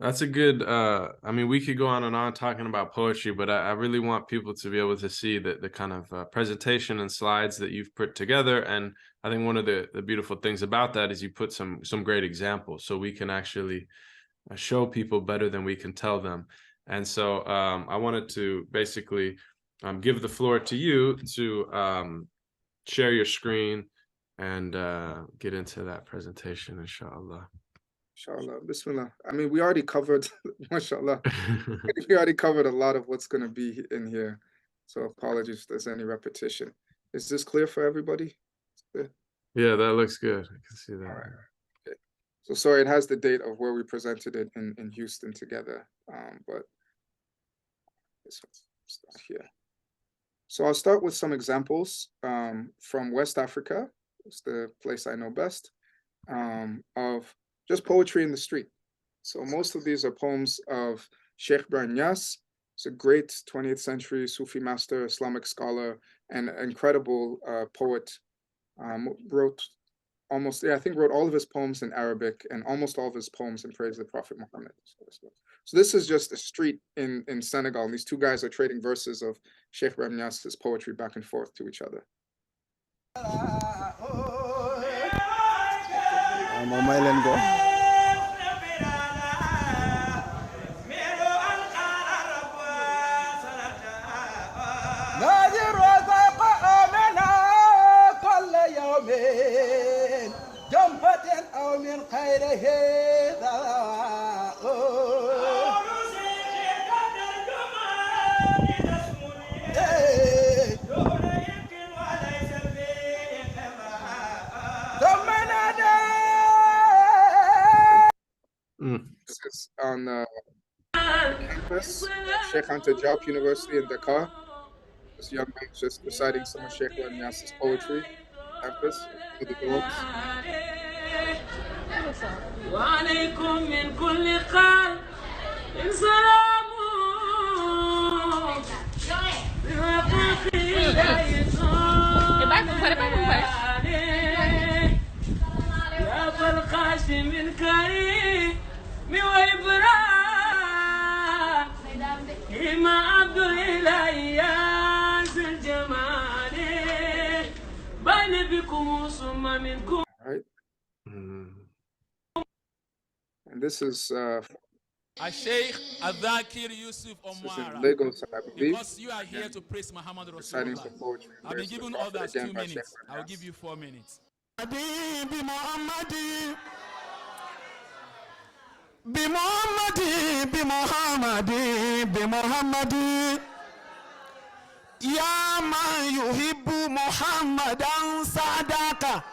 That's a good, I mean, we could go on and on talking about poetry, but I really want people to be able to see the kind of presentation and slides that you've put together. And I think one of the beautiful things about that is you put some great examples, so we can actually show people better than we can tell them. And so I wanted to basically give the floor to you to share your screen and get into that presentation, inshallah. Inshallah, Bismillah. I mean, we already covered, mashallah, we already covered a lot of what's going to be in here. So apologies if there's any repetition. Is this clear for everybody? Yeah, that looks good. I can see that. All right. Okay. So sorry, it has the date of where we presented it in Houston together. But this one's start here. So I'll start with some examples from West Africa. It's the place I know best, of just poetry in the street. So most of these are poems of Sheikh Ibrahim Niasse. He's a great 20th century Sufi master, Islamic scholar, and incredible poet. Wrote almost, I think wrote all of his poems in Arabic and almost all of his poems in praise of the Prophet Muhammad. So this is just a street in Senegal. And these two guys are trading verses of Sheikh Ibrahim Niasse's poetry back and forth to each other. This is on campus at Sheikh Anta Diop University in Dakar. This young man is just reciting some of Sheikh Ibrahim Niasse's poetry on campus with the dogs. Right. And this is Sheikh Adhakir Yusuf Omara. Lagos, I believe. Because you are here to praise Muhammad Reciting Rasulullah. some poetry. I've been given others 2 minutes. I'll give you 4 minutes. Ya man yuhibbu Muhammadan sadaka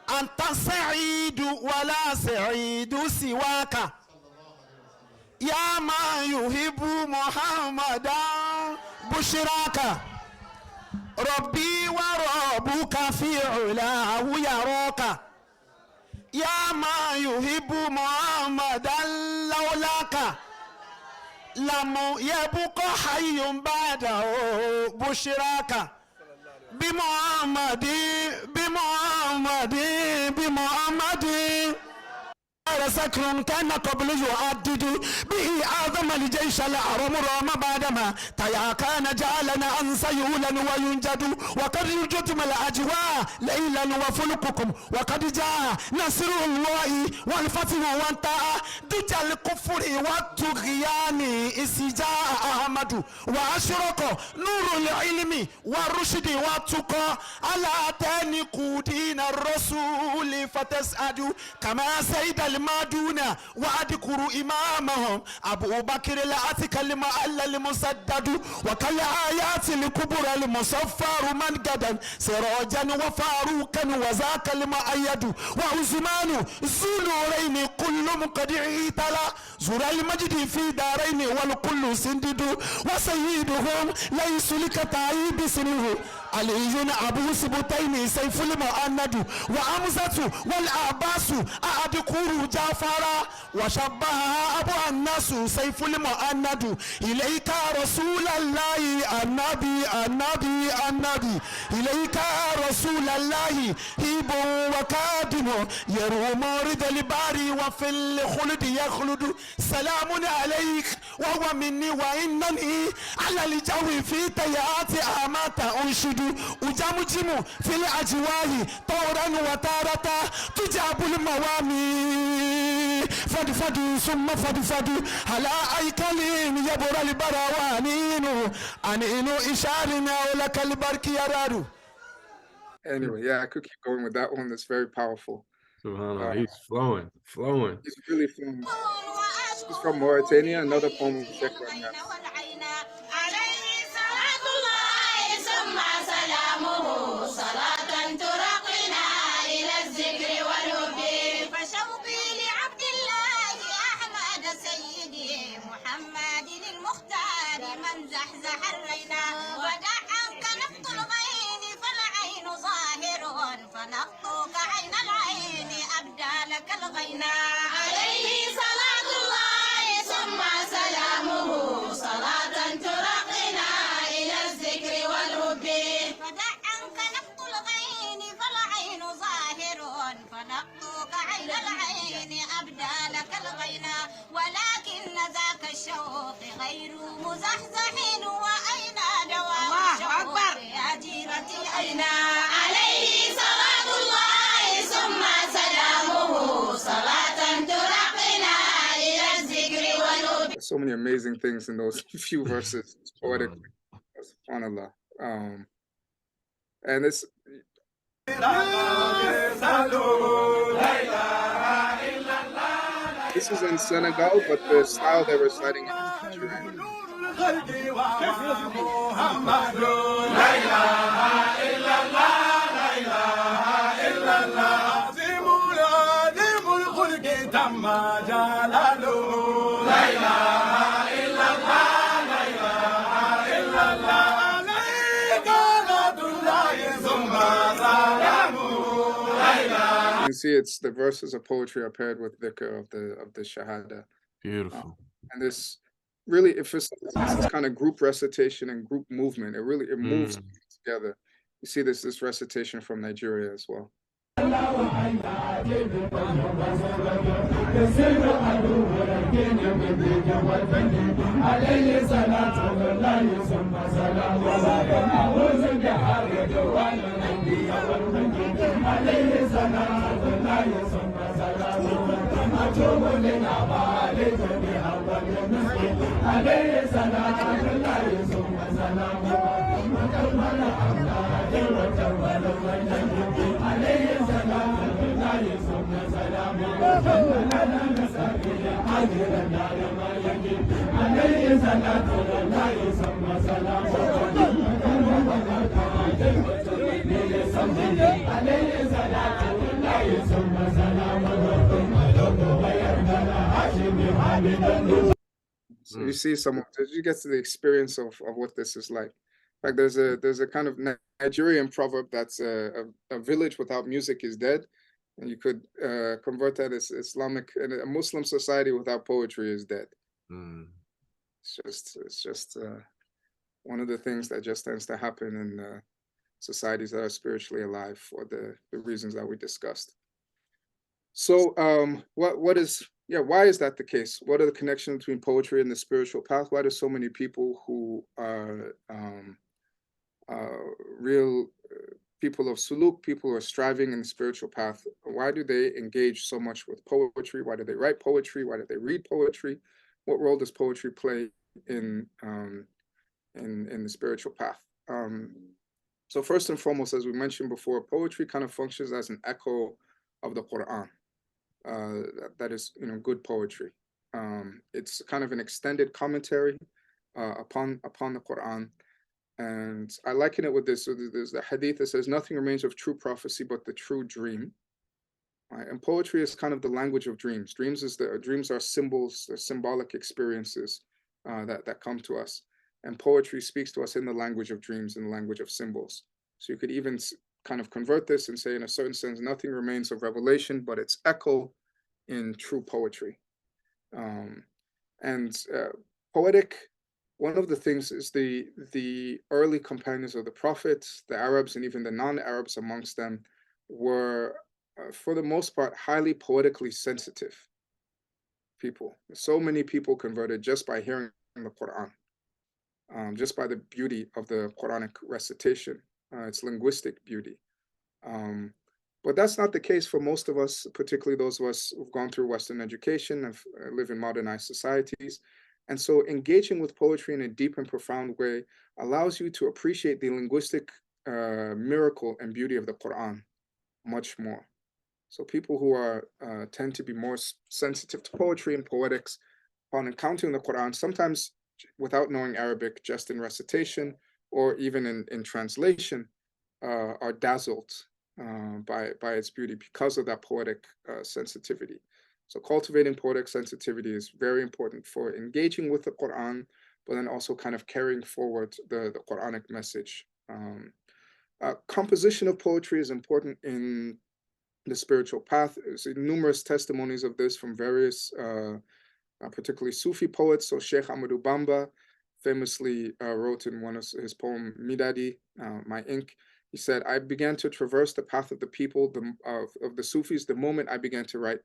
anta sa'idu wala sa'idu siwaka. Ya man yuhibbu Muhammadan bushraka Rabbi wa rabbuka fi ulahu yaraka. Ya man yuhibbu Muhammadan lawlaka لم يبقى حي بعده بشراك بمحمد بمحمد بمحمد سكر كان قبل يعدد به أعظم الجيش الأعرم رام بعدما تيا كان جعلنا أن سيولا وينجد وقد يجتم الأجواء ليلا وفلككم وقد جاء نصر الله والفتح وانتهى دجى الكفر والطغيان إسجاء أحمد وأشرق نور العلم والرشد والتقى على تانق دين الرسول فتسعد كما سيد المادون وأذكر إمامهم أبو بكر العتيق المعلى المسدد وكالآيات الكبرى المصفر من قدم سراجا وفاروقا وذاك المؤيد وعثمان ذو نورين كل قد اعتلى زر المجد في دارين والكل سندد وسيدهم ليس لك تعيب سنه علي أبو سبتين سيف المؤند وأمزة والعباس أذكر جعفر وشبهها أبو الناس سيف المؤند إليك رسول الله النبي إليك رسول الله هيب وكادم يروم رد الباري وفي الخلد يخلد سلام عليك وهو مني وإنني على الجو في تيات أمات أنشد أجمجم في الأجواه طورا وتارة تجاب الموامي فدفد ثم فدفد على أيكالين يبر البروانين أنين إشارنا ولك البرك يرادو. Anyway, yeah, I could keep going with that one. That's very powerful. Subhanallah, he's flowing. He's really he's from Mauritania, another poem of Sheikh Ranyas. فنقطك عين العين أبدى لك الغينا عليه صلاة الله ثم سلامه صلاة ترقنا إلى الذكر والهب فدع عنك نقط الغين فالعين ظاهر فنقطك عين العين أبدى لك الغينا ولكن ذاك الشوق غير مزحزح وأين دوام الشوق يا جيرتي أين عليه صلاة الله ثم سلامه صلاة ترقنا إلى الذكر والهب. So many amazing things in those few verses. It's poetic. SubhanAllah. And it's this is in Senegal, but the style they were reciting in Nigerian. You see, it's the verses of poetry are paired with dhikr of the shahada. Beautiful. And this really, if it's this kind of group recitation and group movement, it moves together. You see this recitation from Nigeria as well. So you see you get to the experience of what this is like. Like there's a kind of Nigerian proverb that's a village without music is dead, and you could convert that as Islamic, and a Muslim society without poetry is dead. It's just one of the things that just tends to happen in societies that are spiritually alive for the reasons that we discussed. So why is that the case? What are the connections between poetry and the spiritual path? Why do so many people who are real people of suluk, people who are striving in the spiritual path, why do they engage so much with poetry? Why do they write poetry? Why do they read poetry? What role does poetry play in the spiritual path? So first and foremost, as we mentioned before, poetry kind of functions as an echo of the Quran. That is, good poetry. It's kind of an extended commentary upon the Quran. And I liken it with this. So there's the hadith that says, nothing remains of true prophecy but the true dream. Right? And poetry is kind of the language of dreams. Dreams are symbols, they're symbolic experiences that come to us. And poetry speaks to us in the language of dreams, in the language of symbols. So you could even kind of convert this and say, in a certain sense, nothing remains of revelation, but its echo in true poetry. Poetic, one of the things is the early companions of the Prophet, the Arabs and even the non-Arabs amongst them, were, for the most part, highly poetically sensitive people. So many people converted just by hearing the Quran, just by the beauty of the Quranic recitation, its linguistic beauty. But that's not the case for most of us, particularly those of us who've gone through Western education and live in modernized societies. And so engaging with poetry in a deep and profound way allows you to appreciate the linguistic miracle and beauty of the Quran much more. So people who are tend to be more sensitive to poetry and poetics, upon encountering the Quran, sometimes without knowing Arabic, just in recitation or even in translation, are dazzled by its beauty because of that poetic sensitivity. So cultivating poetic sensitivity is very important for engaging with the Quran, but then also kind of carrying forward the Quranic message. Composition of poetry is important in the spiritual path. There's numerous testimonies of this from various, particularly Sufi poets. So Sheikh Ahmadu Bamba famously wrote in one of his poems, Midadi, My Ink, he said, I began to traverse the path of the people of the Sufis the moment I began to write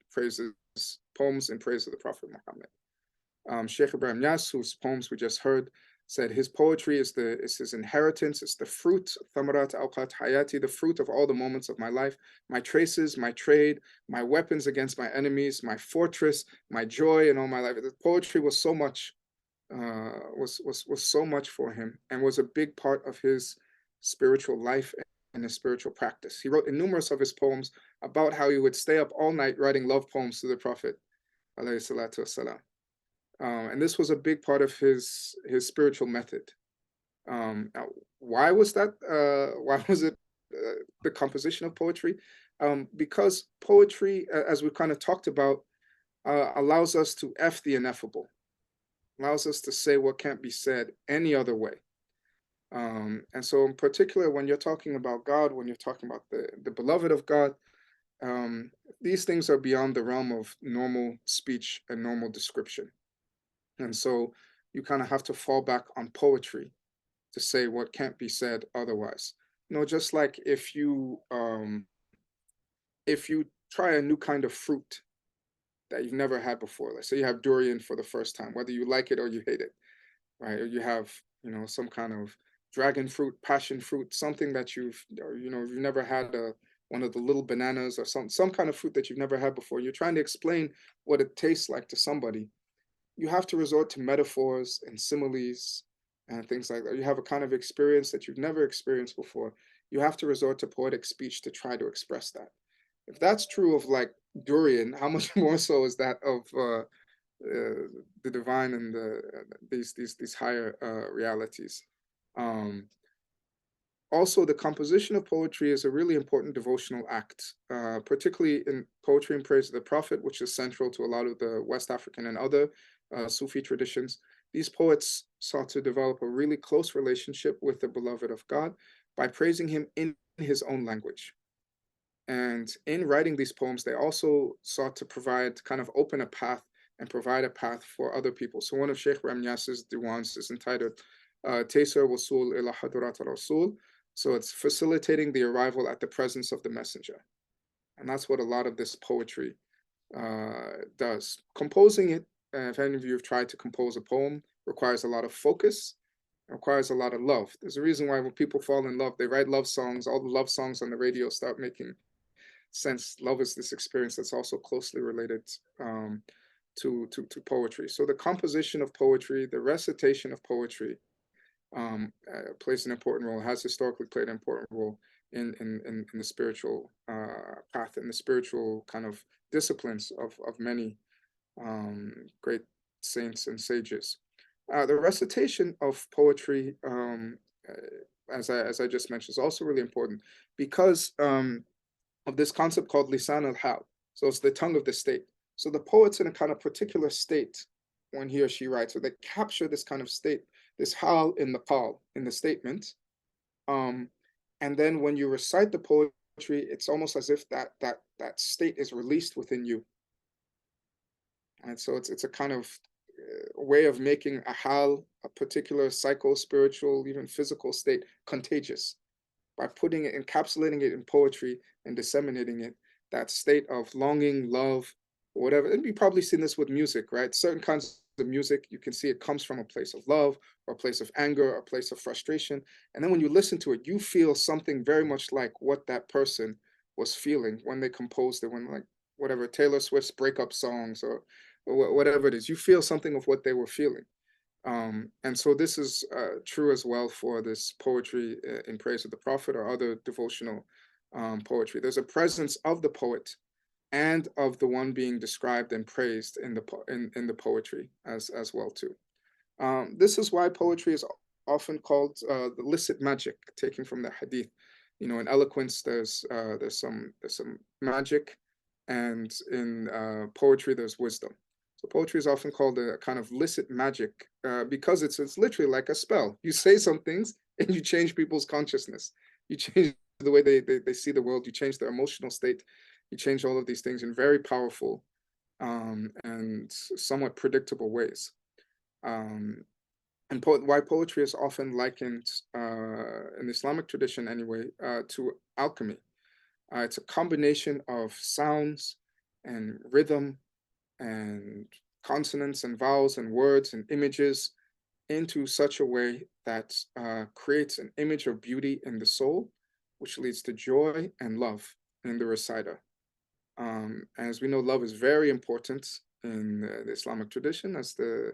poems in praise of the Prophet Muhammad. Sheikh Ibrahim Yas, whose poems we just heard, said his poetry is his inheritance, it's the fruit, thamarat awqat hayati, the fruit of all the moments of my life, my traces, my trade, my weapons against my enemies, my fortress, my joy in all my life. The poetry was so much, was so much for him, and was a big part of his spiritual life and his spiritual practice. He wrote in numerous of his poems about how he would stay up all night writing love poems to the Prophet, alayhi salatu wasalam. And this was a big part of his spiritual method. Why was that? Why was it the composition of poetry? Because poetry, as we kind of talked about, allows us to F the ineffable, allows us to say what can't be said any other way. And so in particular, when you're talking about God, when you're talking about the beloved of God, these things are beyond the realm of normal speech and normal description. And so you kind of have to fall back on poetry to say what can't be said otherwise. Just like if you try a new kind of fruit that you've never had before, let's say you have durian for the first time, whether you like it or you hate it, right? Or you have, some kind of dragon fruit, passion fruit, something that you've never had, one of the little bananas or some kind of fruit that you've never had before. You're trying to explain what it tastes like to somebody. You have to resort to metaphors and similes and things like that. You have a kind of experience that you've never experienced before. You have to resort to poetic speech to try to express that. If that's true of like durian, how much more so is that of the divine and these higher realities? Also, the composition of poetry is a really important devotional act, particularly in poetry in praise of the Prophet, which is central to a lot of the West African and other Sufi traditions. These poets sought to develop a really close relationship with the beloved of God by praising him in his own language. And in writing these poems, they also sought to open a path and provide a path for other people. So one of Sheikh Ibrahim Yas's diwans is entitled Taysir Wusul ila Hadurat al-Rasul. So it's facilitating the arrival at the presence of the messenger. And that's what a lot of this poetry does. Composing it, if any of you have tried to compose a poem, requires a lot of focus, requires a lot of love. There's a reason why when people fall in love, they write love songs. All the love songs on the radio start making sense. Love is this experience that's also closely related to poetry. So the composition of poetry, the recitation of poetry, plays an important role, has historically played an important role in the spiritual path and the spiritual kind of disciplines of many great saints and sages. The recitation of poetry, as I just mentioned, is also really important because of this concept called lisan al-hal. So it's the tongue of the state. So the poet's in a kind of particular state when he or she writes, so they capture this kind of state, this hal in the qal, in the statement. And then when you recite the poetry, it's almost as if that state is released within you. And so it's a kind of way of making a hal, a particular psycho-spiritual, even physical state, contagious by putting it, encapsulating it in poetry and disseminating it, that state of longing, love, whatever. And you've probably seen this with music, right? Certain kinds of music, you can see it comes from a place of love or a place of anger or a place of frustration. And then when you listen to it, you feel something very much like what that person was feeling when they composed it, when like whatever, Taylor Swift's breakup songs or whatever it is, you feel something of what they were feeling. And so this is true as well for this poetry in praise of the prophet or other devotional poetry. There's a presence of the poet and of the one being described and praised in the poetry as well too. This is why poetry is often called the licit magic, taken from the hadith. You know, in eloquence, there's some magic, and in poetry, there's wisdom. So poetry is often called a kind of licit magic because it's literally like a spell. You say some things and you change people's consciousness. You change the way they see the world. You change their emotional state. You change all of these things in very powerful and somewhat predictable ways. And why poetry is often likened in the Islamic tradition anyway to alchemy. It's a combination of sounds and rhythm and consonants and vowels and words and images into such a way that creates an image of beauty in the soul, which leads to joy and love in the reciter. As we know, love is very important in the Islamic tradition, as the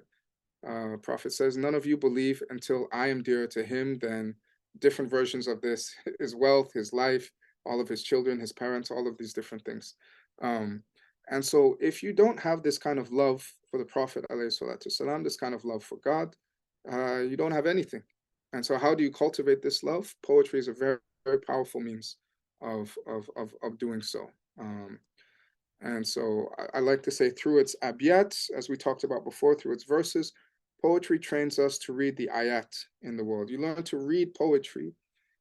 Prophet says, none of you believe until I am dearer to him than different versions of this, his wealth, his life, all of his children, his parents, all of these different things. And so if you don't have this kind of love for the Prophet, ﷺ, this kind of love for God, you don't have anything. And so how do you cultivate this love? Poetry is a very, very powerful means of doing so. And so I like to say through its abiyat, as we talked about before, through its verses, poetry trains us to read the ayat in the world. You learn to read poetry,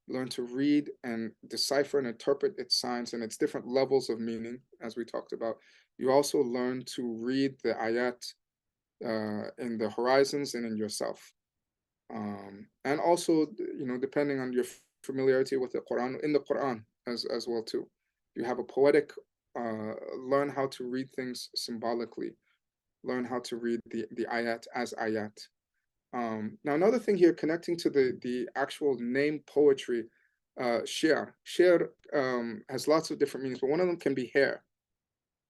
you learn to read and decipher and interpret its signs and its different levels of meaning, as we talked about. You also learn to read the ayat in the horizons and in yourself. And also, you know, depending on your familiarity with the Quran, in the Quran as well too. You have a poetic, learn how to read things symbolically, learn how to read the ayat as ayat. Now, another thing here, connecting to the actual name poetry, shi'r. Shi'r has lots of different meanings, but one of them can be hair,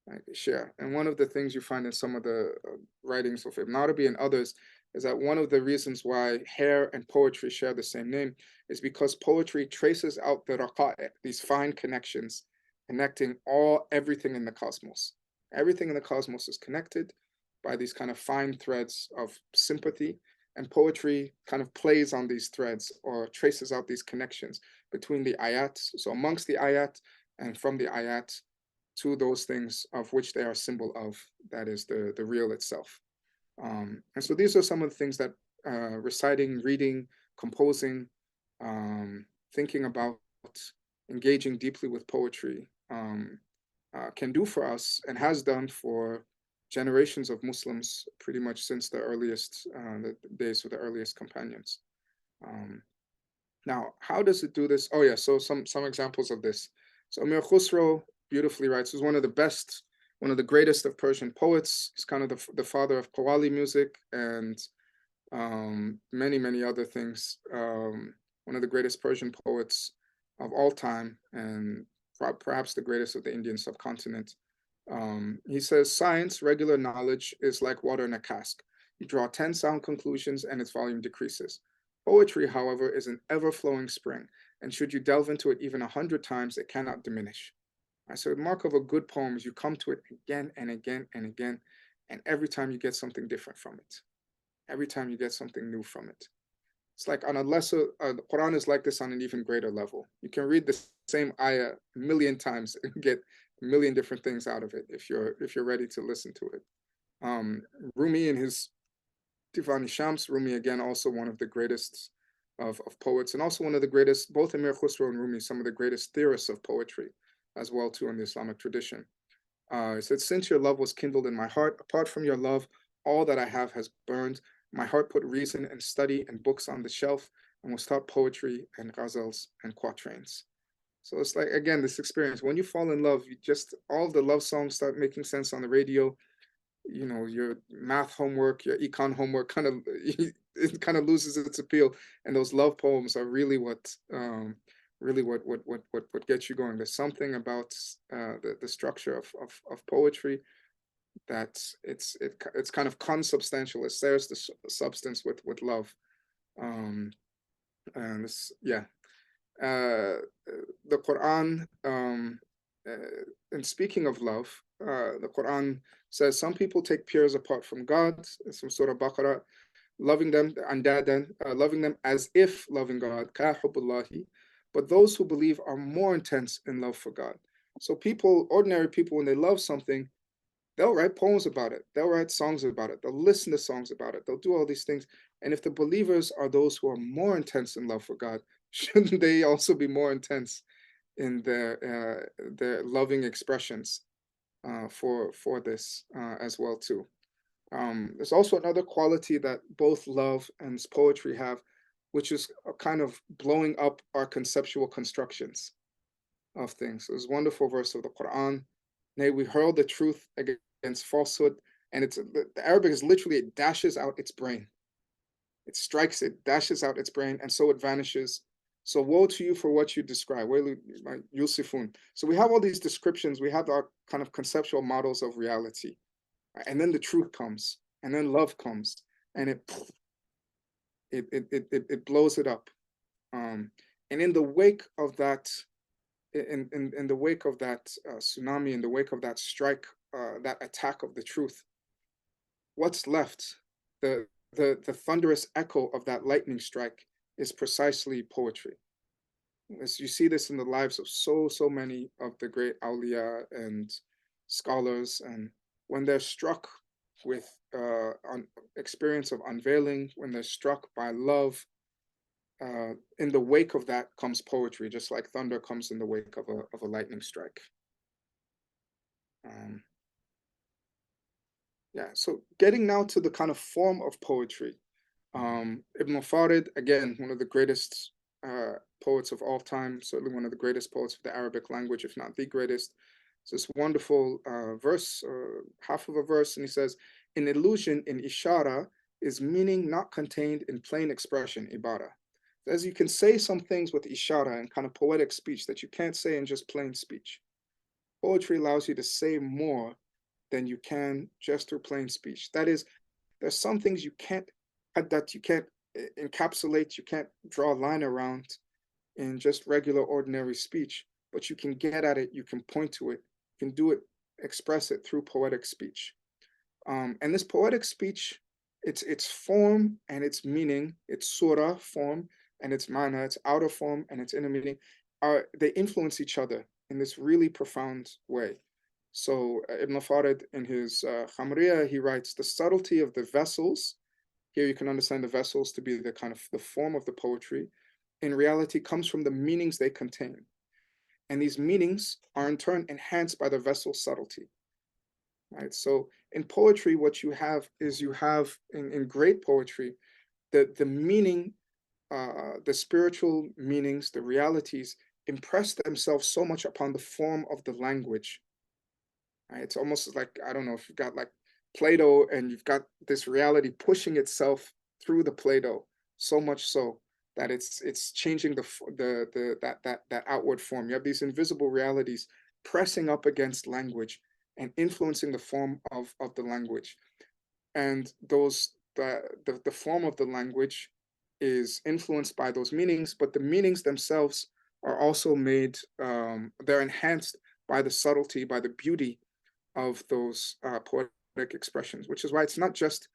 right? Shi'r. And one of the things you find in some of the writings of Ibn Arabi and others is that one of the reasons why hair and poetry share the same name is because poetry traces out the raqa'iq, these fine connections, connecting everything in the cosmos. Everything in the cosmos is connected by these kind of fine threads of sympathy, and poetry kind of plays on these threads or traces out these connections between the ayat, so amongst the ayat and from the ayat to those things of which they are symbol of, that is the real itself. And so these are some of the things that reciting, reading, composing, thinking about, engaging deeply with poetry can do for us and has done for generations of Muslims pretty much since the earliest the days of the earliest companions. Now, how does it do this? Oh yeah, so some examples of this. So Amir Khusro beautifully writes, he's one of the best, one of the greatest of Persian poets. He's kind of the father of Qawwali music and many, many other things. One of the greatest Persian poets of all time, and perhaps the greatest of the Indian subcontinent. He says, science, regular knowledge, is like water in a cask. You draw 10 sound conclusions and its volume decreases. Poetry, however, is an ever-flowing spring, and should you delve into it even 100 times, it cannot diminish. So the mark of a good poem is you come to it again and again and again, and every time you get something different from it. Every time you get something new from it. It's like on a lesser, the Quran is like this on an even greater level. You can read the same ayah a million times and get a million different things out of it if you're ready to listen to it. Rumi in his Divan-i Shams, Rumi again also one of the greatest of poets, and also one of the greatest, both Amir Khusro and Rumi, some of the greatest theorists of poetry as well too in the Islamic tradition. It said, since your love was kindled in my heart, apart from your love, all that I have has burned. My heart put reason and study and books on the shelf and was taught poetry and ghazals and quatrains. So it's like, again, this experience, when you fall in love, you just, all the love songs start making sense on the radio. You know, your math homework, your econ homework kind of, it kind of loses its appeal. And those love poems are really what gets you going. There's something about the structure of poetry that it's kind of consubstantial. It shares the substance with love. And this, yeah. The Quran, and speaking of love, the Quran says some people take peers apart from God. It's from Surah Baqarah, loving them andadan, loving them as if loving God, ka hubbullahi. But those who believe are more intense in love for God. So people, ordinary people, when they love something, they'll write poems about it. They'll write songs about it. They'll listen to songs about it. They'll do all these things. And if the believers are those who are more intense in love for God, shouldn't they also be more intense in their loving expressions for this as well too? There's also another quality that both love and poetry have, which is a kind of blowing up our conceptual constructions of things. There's a wonderful verse of the Quran: nay, we hurl the truth against falsehood. And it's, the Arabic is literally, it dashes out its brain. It strikes, it dashes out its brain, and so it vanishes. So woe to you for what you describe. Yusifun. So we have all these descriptions. We have our kind of conceptual models of reality. And then the truth comes, and then love comes, and it blows it up. And in the wake of that, in the wake of that tsunami, in the wake of that strike, that attack of the truth, what's left? The thunderous echo of that lightning strike is precisely poetry. As you see this in the lives of so many of the great awliya and scholars, and when they're struck with an experience of unveiling, when they're struck by love, in the wake of that comes poetry, just like thunder comes in the wake of a lightning strike. Yeah, so getting now to the kind of form of poetry. Ibn Farid, again, one of the greatest poets of all time, certainly one of the greatest poets of the Arabic language, if not the greatest. It's this wonderful verse, half of a verse, and he says, an illusion in ishara is meaning not contained in plain expression, ibara. As you can say some things with ishara and kind of poetic speech that you can't say in just plain speech. Poetry allows you to say more than you can just through plain speech. That is, there's some things you can't encapsulate, you can't draw a line around in just regular ordinary speech, but you can get at it, you can point to it, you can do it, express it through poetic speech. And this poetic speech, its form and its meaning, its surah form and its mana, its outer form and its inner meaning, they influence each other in this really profound way. So Ibn Farid in his Khamriya, he writes, the subtlety of the vessels, here you can understand the vessels to be the kind of the form of the poetry, in reality comes from the meanings they contain. And these meanings are in turn enhanced by the vessel's subtlety. Right? So in poetry, what you have is in great poetry, the meaning, the spiritual meanings, the realities impress themselves so much upon the form of the language. Right? It's almost like, I don't know, if you've got like Play-Doh and you've got this reality pushing itself through the Play-Doh, so much so that it's changing that outward form. You have these invisible realities pressing up against language and influencing the form of the language. And the form of the language is influenced by those meanings, but the meanings themselves are also made, they're enhanced by the subtlety, by the beauty of those poetic expressions, which is why it's not just,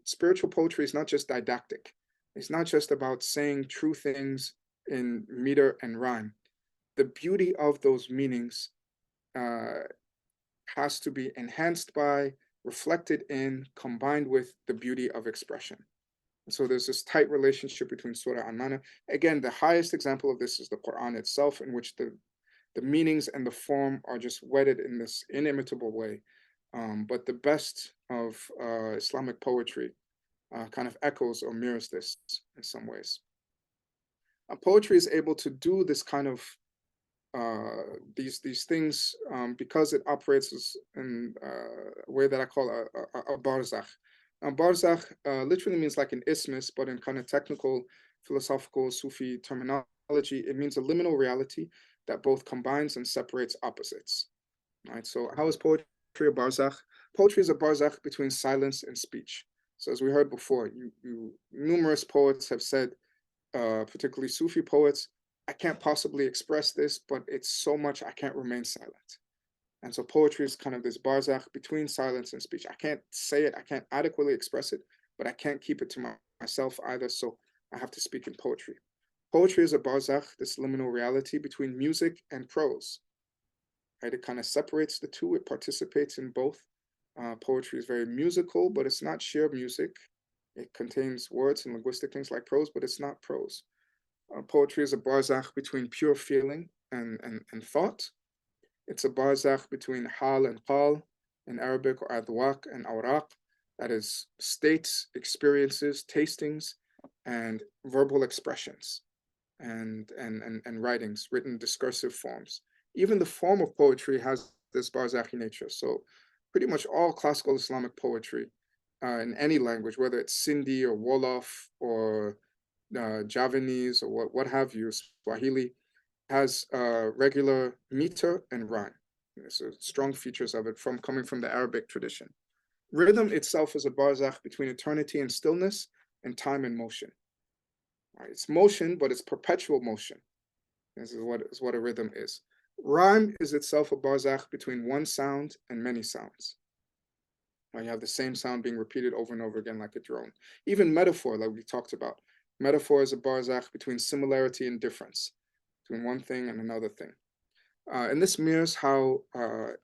spiritual poetry is not just didactic. It's not just about saying true things in meter and rhyme. The beauty of those meanings has to be enhanced by, reflected in, combined with the beauty of expression. So there's this tight relationship between surah and mana. Again, the highest example of this is the Quran itself, in which the meanings and the form are just wedded in this inimitable way. But the best of Islamic poetry kind of echoes or mirrors this in some ways. Poetry is able to do this kind of these things because it operates in a way that I call a barzakh. Now, barzakh literally means like an isthmus, but in kind of technical, philosophical, Sufi terminology, it means a liminal reality that both combines and separates opposites. Right. So, how is poetry a barzakh? Poetry is a barzakh between silence and speech. So, as we heard before, numerous poets have said, particularly Sufi poets, I can't possibly express this, but it's so much I can't remain silent. And so poetry is kind of this barzakh between silence and speech. I can't say it, I can't adequately express it, but I can't keep it to myself either, so I have to speak in poetry. Poetry is a barzakh, this liminal reality between music and prose. Right? It kind of separates the two, it participates in both. Poetry is very musical, but it's not sheer music. It contains words and linguistic things like prose, but it's not prose. Poetry is a barzakh between pure feeling and thought. It's a barzakh between hal and qal in Arabic, or adwaq and awraq, that is states, experiences, tastings, and verbal expressions, and writings, written discursive forms. Even the form of poetry has this barzakhi nature. So pretty much all classical Islamic poetry in any language, whether it's Sindhi or Wolof or Javanese or what have you, Swahili, has regular meter and rhyme. So strong features of it coming from the Arabic tradition. Rhythm itself is a barzakh between eternity and stillness and time and motion. Right? It's motion, but it's perpetual motion. This is what a rhythm is. Rhyme is itself a barzakh between one sound and many sounds. Right? You have the same sound being repeated over and over again like a drone. Even metaphor, like we talked about. Metaphor is a barzakh between similarity and difference, between one thing and another thing. And this mirrors how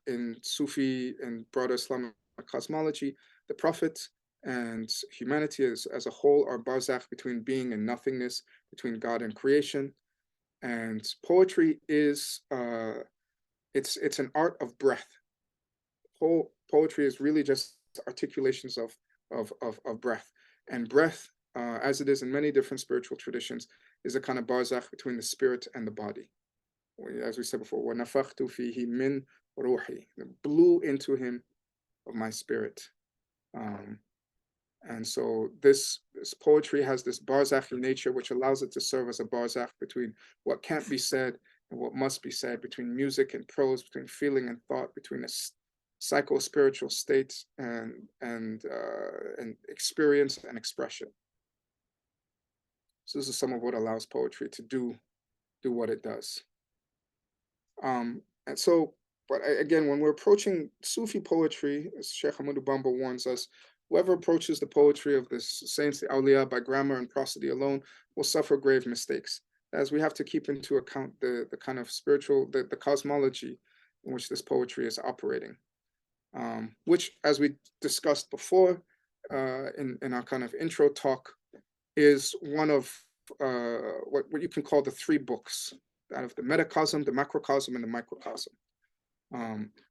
in Sufi and broader Islamic cosmology, the Prophet and humanity as a whole are barzakh between being and nothingness, between God and creation. And poetry is, it's an art of breath. Poetry is really just articulations of breath. And breath, as it is in many different spiritual traditions, is a kind of barzakh between the spirit and the body. As we said before, وَنَفَخْتُ فِيهِ مِنْ رُوحِي, blew into him of my spirit. And so this poetry has this barzakhi nature, which allows it to serve as a barzakh between what can't be said and what must be said, between music and prose, between feeling and thought, between a psycho-spiritual state and experience and expression. So this is some of what allows poetry to do what it does. And so, but again, when we're approaching Sufi poetry, as Sheikh Ahmadu Bamba warns us, whoever approaches the poetry of the saints, the awliya, by grammar and prosody alone will suffer grave mistakes, as we have to keep into account the kind of spiritual, the cosmology in which this poetry is operating, which, as we discussed before in our kind of intro talk, is one of what you can call the three books, out of the metacosm, the macrocosm, and the microcosm.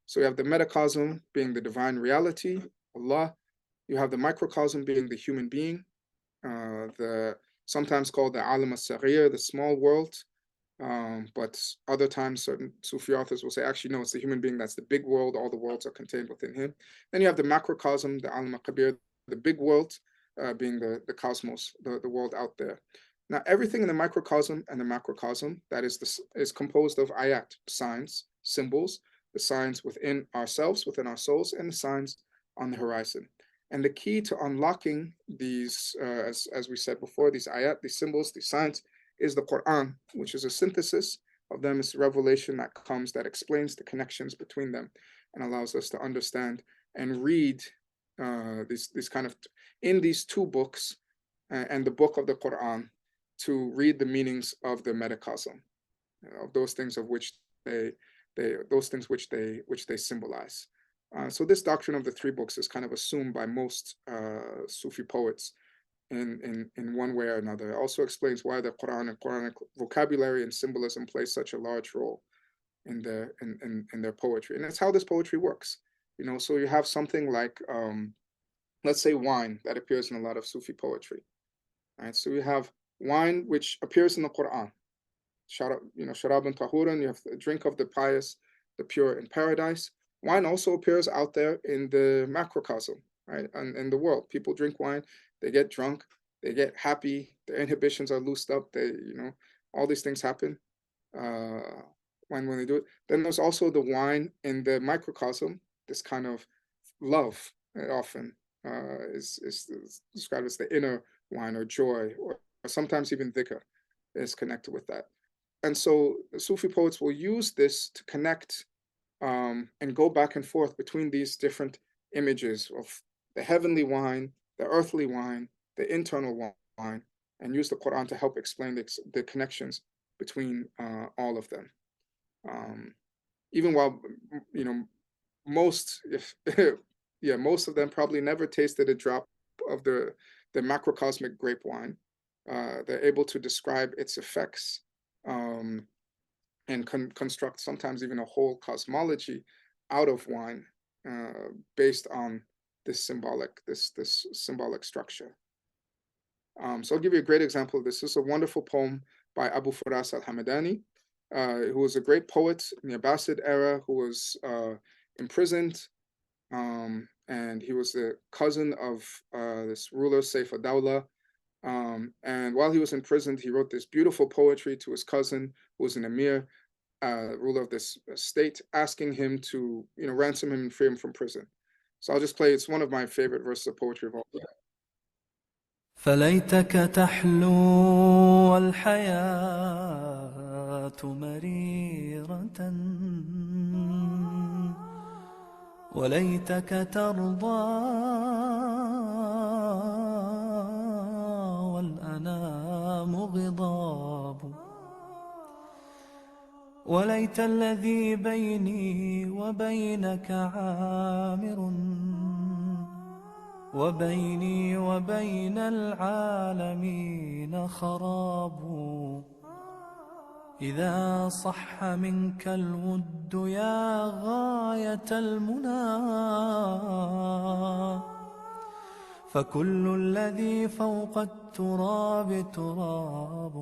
So you have the metacosm being the divine reality, Allah. You have the microcosm being the human being, sometimes called the alam as-saghir, the small world. But other times, certain Sufi authors will say, actually, no, it's the human being, that's the big world. All the worlds are contained within him. Then you have the macrocosm, the alam al-kabir, the big world, being the cosmos, the world out there. Now, everything in the microcosm and the macrocosm, that is composed of ayat, signs, symbols, the signs within ourselves, within our souls, and the signs on the horizon. And the key to unlocking these, as we said before, these ayat, these symbols, these signs, is the Quran, which is a synthesis of them. It's revelation that comes, that explains the connections between them and allows us to understand and read these kind of, in these two books and the book of the Quran, to read the meanings of the metacosm, of those things of which those things which they symbolize. So this doctrine of the three books is kind of assumed by most Sufi poets in one way or another. It also explains why the Quran and Quranic vocabulary and symbolism plays such a large role in their poetry. And that's how this poetry works. You know, so you have something like, let's say, wine that appears in a lot of Sufi poetry. Right? So you have wine which appears in the Quran. Sharabun tahuran, you have the drink of the pious, the pure in paradise. Wine also appears out there in the macrocosm, right? And in the world, people drink wine, they get drunk, they get happy, their inhibitions are loosed up, all these things happen when they do it. Then there's also the wine in the microcosm, this kind of love, often is described as the inner wine or joy, or sometimes even dhikr is connected with that. And so the Sufi poets will use this to connect and go back and forth between these different images of the heavenly wine, the earthly wine, the internal wine, and use the Quran to help explain the connections between all of them. Even while, most of them probably never tasted a drop of the macrocosmic grape wine. They're able to describe its effects and construct sometimes even a whole cosmology out of wine based on this symbolic structure. So I'll give you a great example of this. This is a wonderful poem by Abu Faras al-Hamadani, who was a great poet in the Abbasid era, who was imprisoned, and he was the cousin of this ruler, Saif ad-Dawla. And while he was imprisoned, he wrote this beautiful poetry to his cousin, who was an emir, ruler of this state, asking him to, ransom him and free him from prison. So I'll just play. It's one of my favorite verses of poetry of all time. فليتك تحلو الحياة مريرة وليتك ترضى والأنام غضاب وليت الذي بيني وبينك عامر وبيني وبين العالمين خراب إذا صح منك الود يا غاية المنى فكل الذي فوق التراب تراب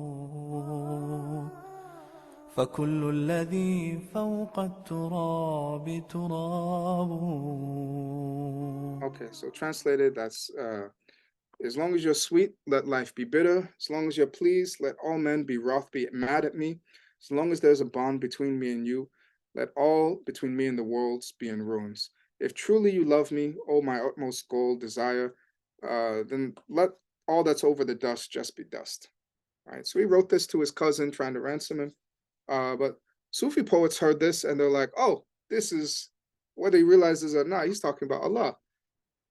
فكل الذي فوق التراب تراب. Okay, so translated, that's as long as you're sweet, let life be bitter. As long as you're pleased, let all men be wroth, be mad at me. As long as there's a bond between me and you, let all between me and the worlds be in ruins. If truly you love me, oh my utmost goal, desire, then let all that's over the dust just be dust. All right, so he wrote this to his cousin, trying to ransom him. But Sufi poets heard this and they're like, oh, this is, whether he realizes or not, he's talking about Allah.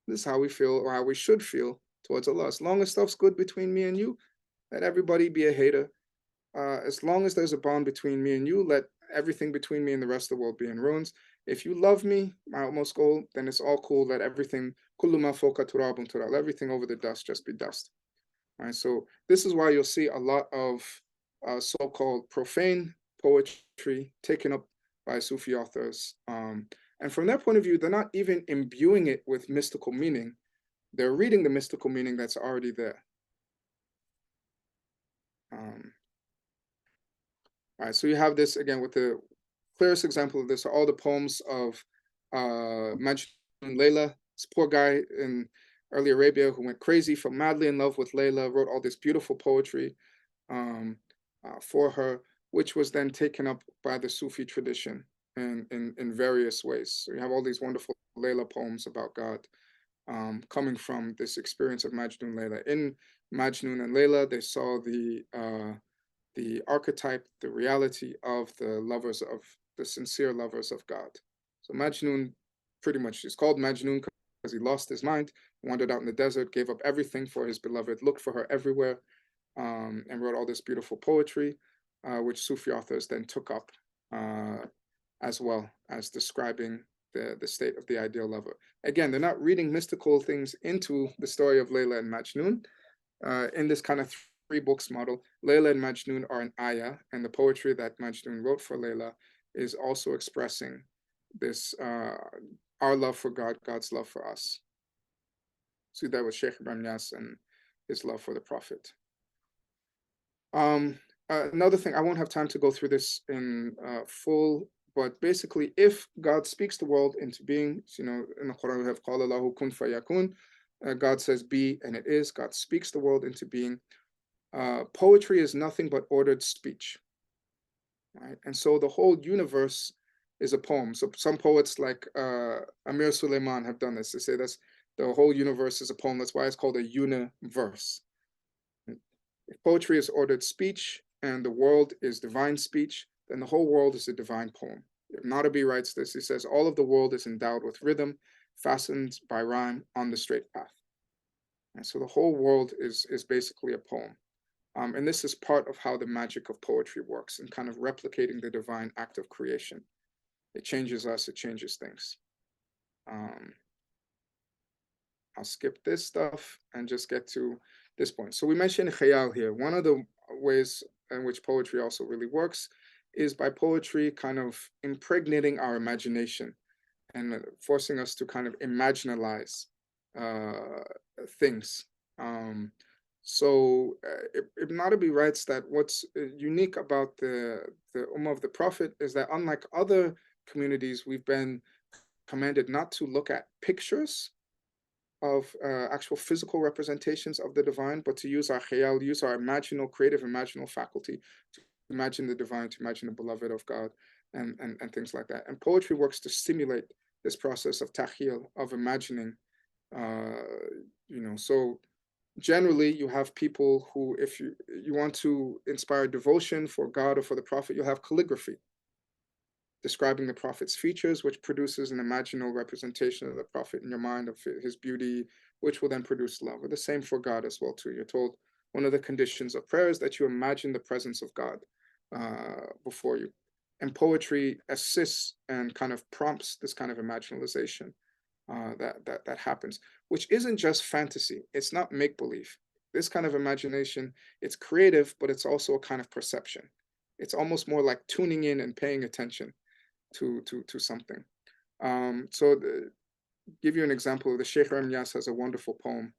This is how we feel, or how we should feel towards Allah. As long as stuff's good between me and you, let everybody be a hater. As long as there's a bond between me and you, let everything between me and the rest of the world be in ruins. If you love me, my utmost goal, then it's all cool. Let everything, kullu ma fawqa turabun turab, let everything over the dust just be dust. All right, so this is why you'll see a lot of so-called profane poetry taken up by Sufi authors. And from their point of view, they're not even imbuing it with mystical meaning. They're reading the mystical meaning that's already there. All right, so you have this again with the clearest example of this are all the poems of Majnun Layla, this poor guy in early Arabia who went crazy, fell madly in love with Layla, wrote all this beautiful poetry for her, which was then taken up by the Sufi tradition in various ways. So you have all these wonderful Layla poems about God coming from this experience of Majnun Layla. In Majnun and Layla, they saw the archetype, the reality of the sincere lovers of God. So Majnun, pretty much, is called Majnun because he lost his mind, wandered out in the desert, gave up everything for his beloved, looked for her everywhere, and wrote all this beautiful poetry, which Sufi authors then took up as well as describing the state of the ideal lover. Again, they're not reading mystical things into the story of Layla and Majnun. in this kind of 3 books model, Layla and Majnun are an ayah, and the poetry that Majnun wrote for Layla is also expressing this, our love for God, God's love for us. See that with Sheikh Ibrahim Niasse and his love for the Prophet. Another thing, I won't have time to go through this in full, but basically, if God speaks the world into being, in the Quran we have Qala Lahu kun fayakun, God says be, and it is. God speaks the world into being. Poetry is nothing but ordered speech, right? And so the whole universe is a poem. So some poets like Amir Suleiman have done this. They say that's the whole universe is a poem. That's why it's called a universe. If poetry is ordered speech and the world is divine speech, then the whole world is a divine poem. Ibn Arabi writes this. He says, all of the world is endowed with rhythm, fastened by rhyme on the straight path. And so the whole world is basically a poem. And this is part of how the magic of poetry works, and kind of replicating the divine act of creation. It changes us, it changes things. I'll skip this stuff and just get to this point. So we mentioned khayal here. One of the ways in which poetry also really works is by poetry kind of impregnating our imagination and forcing us to kind of imaginalize things. So Ibn Arabi writes that what's unique about the Ummah of the Prophet is that unlike other communities, we've been commanded not to look at pictures of actual physical representations of the divine, but to use our khayal, use our creative imaginal faculty to imagine the divine, to imagine the beloved of God, and things like that. And poetry works to stimulate this process of takhil, of imagining, so generally you have people who, if you want to inspire devotion for God or for the Prophet, you'll have calligraphy describing the Prophet's features, which produces an imaginal representation of the Prophet in your mind, of his beauty, which will then produce love. Or the same for God as well too. You're told one of the conditions of prayer is that you imagine the presence of God before you. And poetry assists and kind of prompts this kind of imaginalization that happens, which isn't just fantasy. It's not make-believe. This kind of imagination, it's creative, but it's also a kind of perception. It's almost more like tuning in and paying attention to something. Give you an example. The Sheikh Ibrahim Niasse has a wonderful poem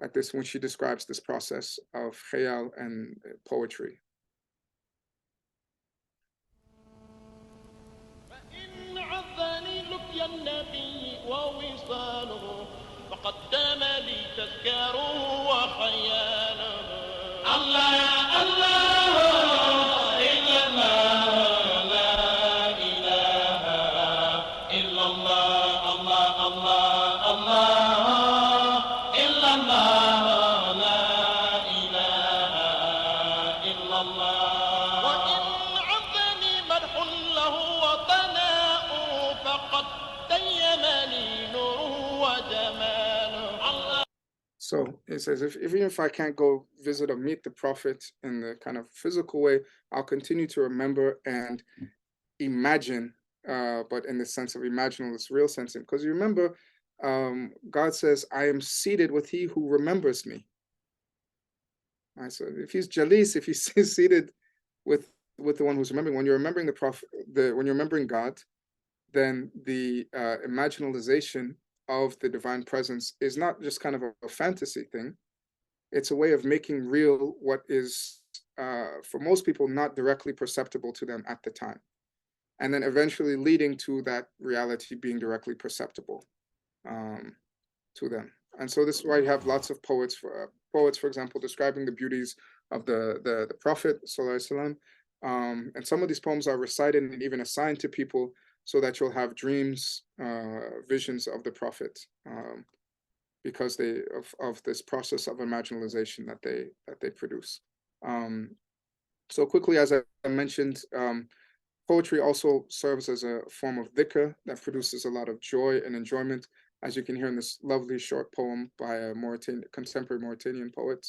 like this when she describes this process of khayal and poetry. So it says, even if I can't go visit or meet the Prophet in the kind of physical way, I'll continue to remember and imagine, but in the sense of imaginal, this real sense. Because you remember, God says, I am seated with he who remembers me. Right, so if he's Jalis, if he's seated with the one who's remembering, when you're remembering the Prophet, when you're remembering God, then the imaginalization of the divine presence is not just kind of a fantasy thing. It's a way of making real what is, for most people, not directly perceptible to them at the time. And then eventually leading to that reality being directly perceptible to them. And so this is why you have lots of poets, for example, describing the beauties of the Prophet, sallallahu alaihi wasallam. And some of these poems are recited and even assigned to people, so that you'll have dreams, visions of the Prophet, because of this process of imaginalization that they produce. So quickly, as I mentioned, poetry also serves as a form of dhikr that produces a lot of joy and enjoyment, as you can hear in this lovely short poem by a contemporary Mauritanian poet.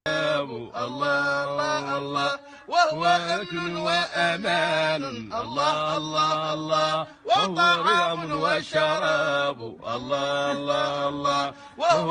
الله الله الله وهو أكل وأمان الله الله الله وهو ريم وشراب الله الله الله وهو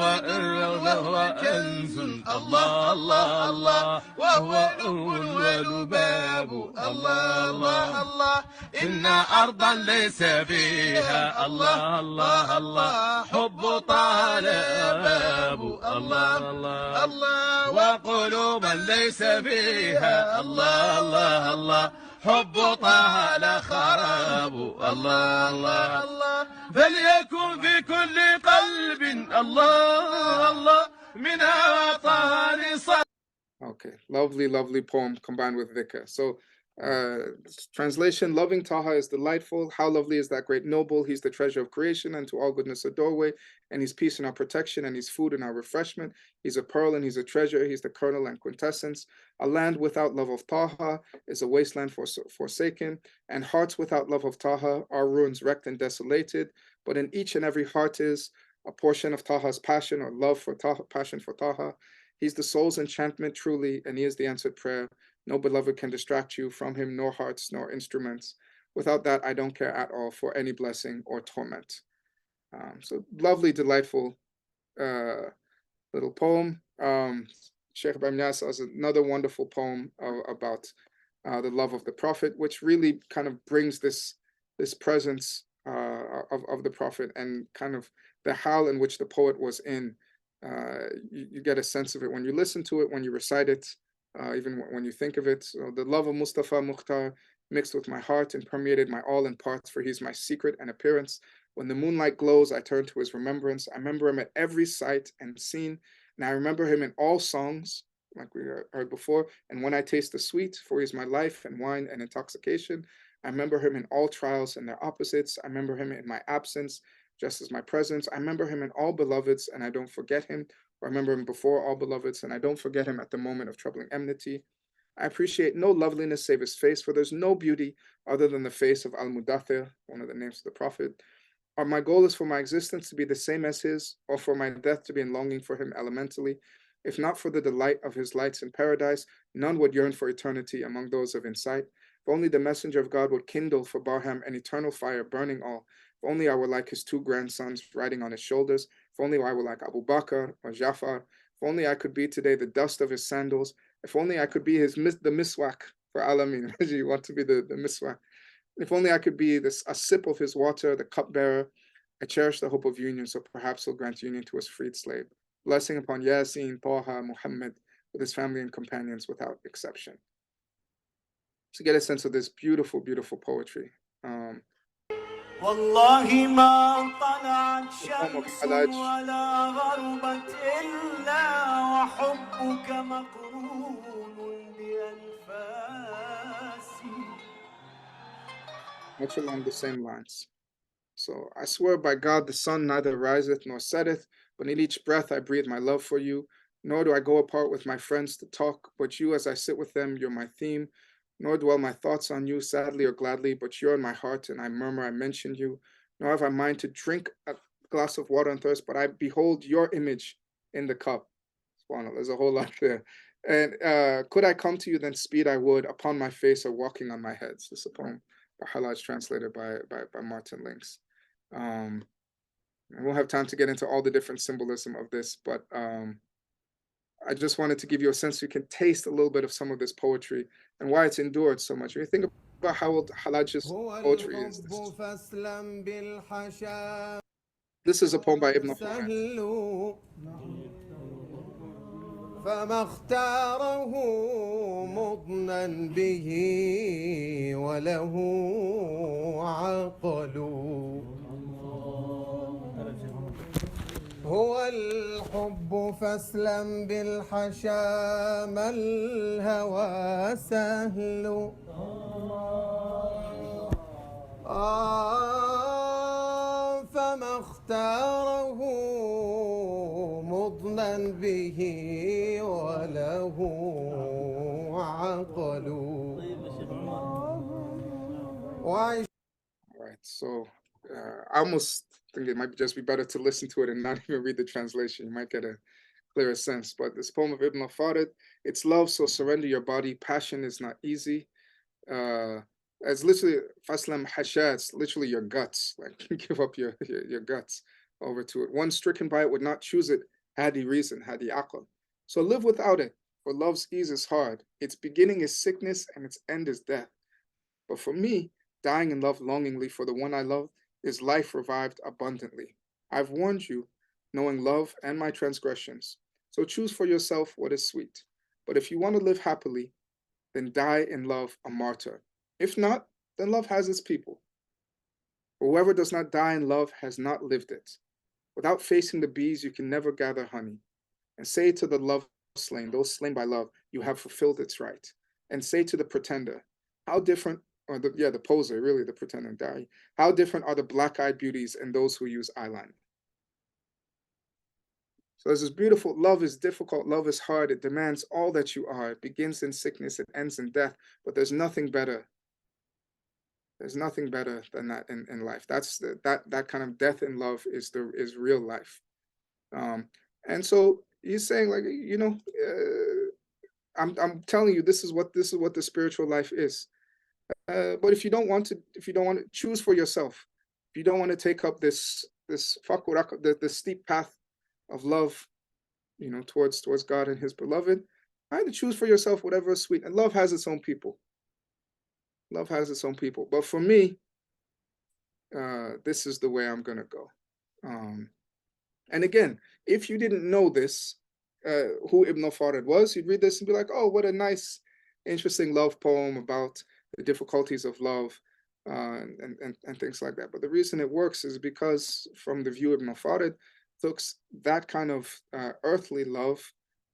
وهو كنز الله الله الله وهو أول ولباب الله الله الله إن أرضا ليس فيها الله الله الله حب طال باب الله الله الله وقلوبا ليس فيها الله الله الله حب طال خراب الله الله الله فليكن في كل قلب الله الله من طال صدر. Okay, lovely, lovely poem combined with dhikr. So, translation: loving Taha is delightful. How lovely is that great noble? He's the treasure of creation, and to all goodness a doorway. And he's peace and our protection, and he's food and our refreshment. He's a pearl and he's a treasure. He's the kernel and quintessence. A land without love of Taha is a wasteland forsaken, and hearts without love of Taha are ruins wrecked and desolated. But in each and every heart is a portion of Taha's passion or love for Taha, passion for Taha. He's the soul's enchantment truly, and he is the answered prayer. No beloved can distract you from him, nor hearts, nor instruments. Without that, I don't care at all for any blessing or torment. So lovely, delightful little poem. Sheikh Bamyas has another wonderful poem about the love of the Prophet, which really kind of brings this presence of the Prophet and kind of the hal in which the poet was in. You get a sense of it when you listen to it, when you recite it, even when you think of it. So the love of Mustafa Mukhtar mixed with my heart and permeated my all in parts, for he's my secret and appearance. When the moonlight glows, I turn to his remembrance. I remember him at every sight and scene, and I remember him in all songs, like we heard before. And when I taste the sweet, for he's my life and wine and intoxication. I remember him in all trials and their opposites. I remember him in my absence, just as my presence. I remember him in all beloveds, and I don't forget him. Or I remember him before all beloveds, and I don't forget him at the moment of troubling enmity. I appreciate no loveliness save his face, for there's no beauty other than the face of Al-Mudathir, one of the names of the Prophet. Or my goal is for my existence to be the same as his, or for my death to be in longing for him elementally. If not for the delight of his lights in paradise, none would yearn for eternity among those of insight. If only the messenger of God would kindle for Barham an eternal fire burning all. If only I were like his two grandsons riding on his shoulders. If only I were like Abu Bakr or Jafar. If only I could be today the dust of his sandals. If only I could be the miswak for Alamin. You want to be the miswak. If only I could be a sip of his water, the cupbearer. I cherish the hope of union, so perhaps he'll grant union to his freed slave. Blessing upon Yasin, Taha, Muhammad, with his family and companions without exception. To get a sense of this beautiful, beautiful poetry. والله ما طلعت شمس ولا غربت إلا وحبك مقرون بأنفاسي. Much along the same lines. So I swear by God, the sun neither riseth nor setteth, but in each breath I breathe my love for you. Nor do I go apart with my friends to talk, but you as I sit with them, you're my theme. Nor dwell my thoughts on you, sadly or gladly, but you're in my heart, and I murmur, I mention you. Nor have I mind to drink a glass of water and thirst, but I behold your image in the cup. There's a whole lot there. And could I come to you, then speed I would, upon my face or walking on my head. So this is a poem by Halaj, translated by Martin Links. I won't have time to get into all the different symbolism of this, but I just wanted to give you a sense so you can taste a little bit of some of this poetry and why it's endured so much. When you think about how old Halaj's poetry is, this is a poem by Ibn Farid. فما اختاره مضنا به وله عقل هو الحب فاسلم بالحشا ما الهوى سهل فما اختاره مضنا به وله عقل. All right, so I almost think it might just be better to listen to it and not even read the translation. You might get a clearer sense. But this poem of Ibn Farid, it's love, so surrender your body. Passion is not easy. It's literally Faslam Hasha, it's literally your guts. Like give up your guts. over to it. One stricken by it would not choose it had he reason, had he aql. So live without it, for love's ease is hard. Its beginning is sickness and its end is death. But for me, dying in love longingly for the one I love is life revived abundantly. I've warned you, knowing love and my transgressions. So choose for yourself what is sweet. But if you want to live happily, then die in love a martyr. If not, then love has its people. Whoever does not die in love has not lived it. Without facing the bees, you can never gather honey. And say to the love slain, those slain by love, you have fulfilled its right. And say to the pretender, how different, or the poser, really the pretender, die. How different are the black-eyed beauties and those who use eyeliner. So there's this beautiful, love is difficult, love is hard, it demands all that you are. It begins in sickness, it ends in death, but there's nothing better. There's nothing better than that in life. That's that kind of death in love is real life. And so he's saying, like, you know, I'm telling you, this is what the spiritual life is. But if you don't want to choose for yourself, if you don't want to take up this the steep path of love, you know, towards God and his beloved, try to choose for yourself whatever is sweet. And love has its own people. Love has its own people. But for me, this is the way I'm gonna go. And again, if you didn't know this, who Ibn Farid was, you'd read this and be like, oh, what a nice, interesting love poem about the difficulties of love, and things like that. But the reason it works is because, from the view of Ibn Farid, took that kind of earthly love,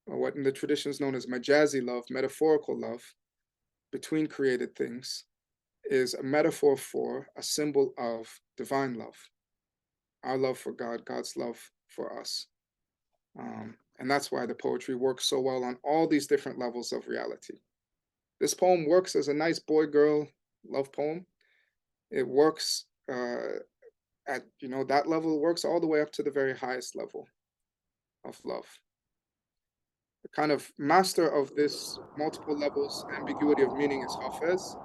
or what in the tradition is known as majazi love, metaphorical love, between created things, is a metaphor for a symbol of divine love. Our love for God, God's love for us. And that's why the poetry works so well on all these different levels of reality. This poem works as a nice boy-girl love poem. It works at, you know, that level. It works all the way up to the very highest level of love. The kind of master of this multiple levels ambiguity of meaning is Hafez.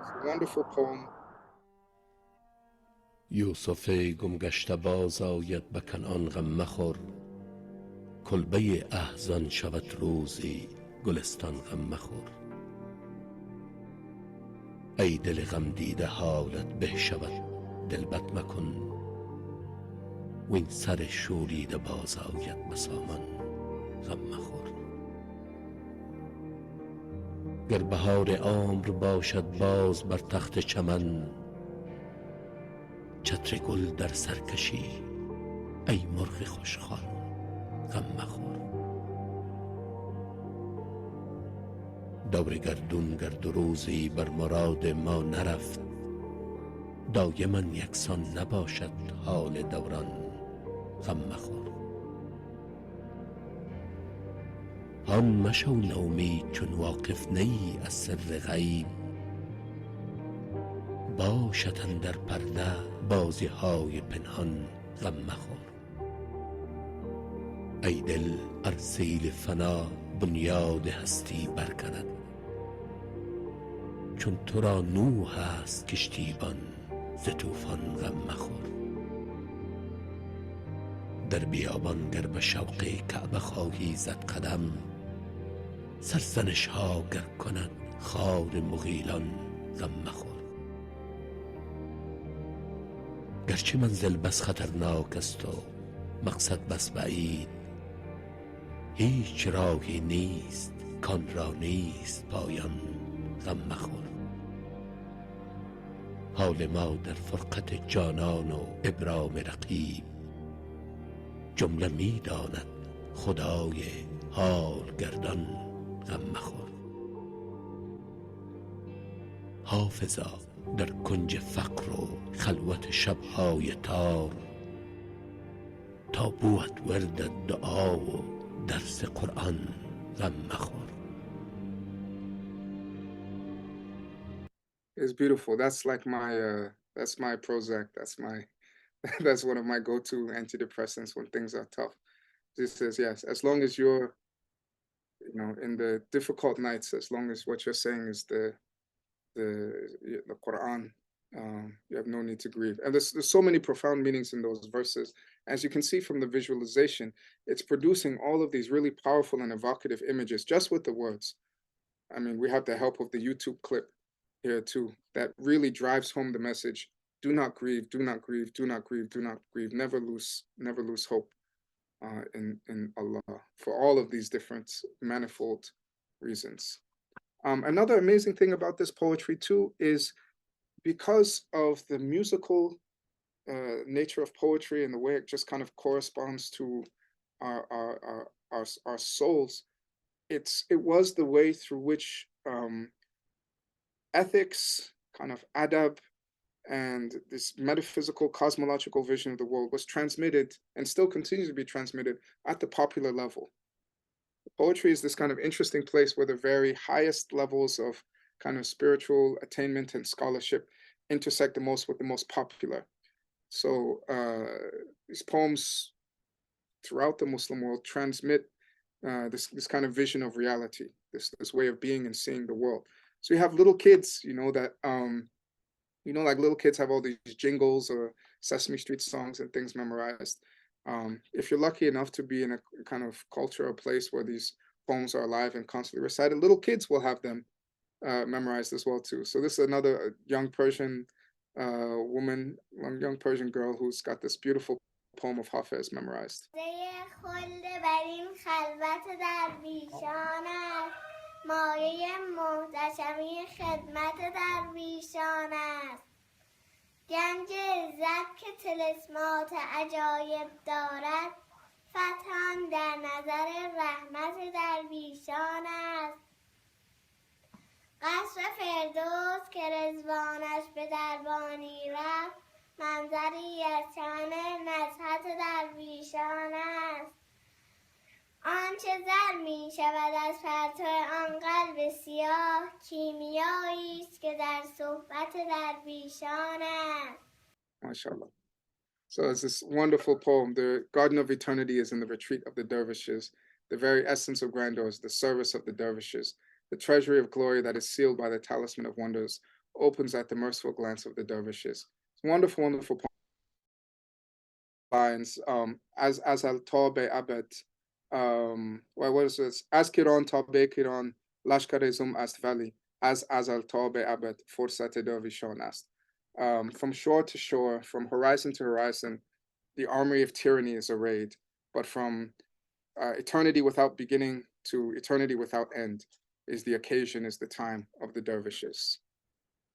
It's a wonderful poem. یوسف گمگشته باز آید به کنعان غم مخور کلبه احزان شود روزی گلستان غم مخور ای دل غم دیده حالت به شود دلبت مکن وین سر شوریده باز آید به سامان غم مخور گر بهار عمر باشد باز بر تخت چمن چتر گل در سرکشی ای مرغ خوشخوان غم مخور دور گردون گرد و روزی بر مراد ما نرفت دایما یکسان نباشد حال دوران غم مخور هان مشو نومید چون واقف نی از سر غیب باشد اندر پرده بازی های پنهان غم مخور ای دل ار سیل فنا بنیاد هستی برکند چون تو را نوح است کشتیبان ز طوفان غم مخور در بیابان گر به شوق کعبه خواهی زد قدم سرزنش ها گر کند خار مغیلان غم مخور گرچه منزل بس خطرناک است و مقصد بس بعید هیچ راهی نیست کان را نیست پایان غم مخور حال ما در فرقت جانان و ابرام رقیب جمله می داند خدای حال گردان غم مخور حافظا در کنج فقر و خلوت شبهای تار تا بود ورد دعا و درس قرآن غم مخور. It's beautiful. That's like that's my Prozac. That's one of my go-to antidepressants when things are tough. This says, yes, as long as you're, you know, in the difficult nights, as long as what you're saying is the Quran, You have no need to grieve. And there's so many profound meanings in those verses. As you can see from the visualization, it's producing all of these really powerful and evocative images just with the words. I mean, we have the help of the YouTube clip here too, that really drives home the message: do not grieve, do not grieve, do not grieve, do not grieve, never lose hope in Allah, for all of these different manifold reasons. Another amazing thing about this poetry too is, because of the musical nature of poetry and the way it just kind of corresponds to our souls, it was the way through which ethics, kind of adab, and this metaphysical cosmological vision of the world was transmitted and still continues to be transmitted at the popular level. Poetry is this kind of interesting place where the very highest levels of kind of spiritual attainment and scholarship intersect the most with the most popular. So these poems throughout the Muslim world transmit this kind of vision of reality, this way of being and seeing the world. So you have little kids, that like little kids have all these jingles or Sesame Street songs and things memorized. If you're lucky enough to be in a kind of culture or place where these poems are alive and constantly recited, little kids will have them memorized as well too. So this is another young Persian woman, young Persian girl who's got this beautiful poem of Hafiz memorized. گنج عزت که طلسمات عجایب دارد فتحان در نظر رحمت درویشان است قصر فردوس که رضوانش به دربانی رفت منظری از شأن نزهت درویشان است آنچه زر می شود از پرتو آن قلب سیاه کیمیایی است که در صحبت درویشان است. MashaAllah. So it's this wonderful poem. The garden of eternity is in the retreat of the dervishes. The very essence of grandeur is the service of the dervishes. The treasury of glory that is sealed by the talisman of wonders opens at the merciful glance of the dervishes. It's wonderful, wonderful poem. Lines, as al-Tabe abad, what is this? As Kiran Tabe Kiran Lashkarizum Ast Valley, as al-Tabe abad, Forsate Dervishon Ast. From shore to shore, from horizon to horizon, the armory of tyranny is arrayed, but from eternity without beginning to eternity without end is the occasion, is the time of the dervishes,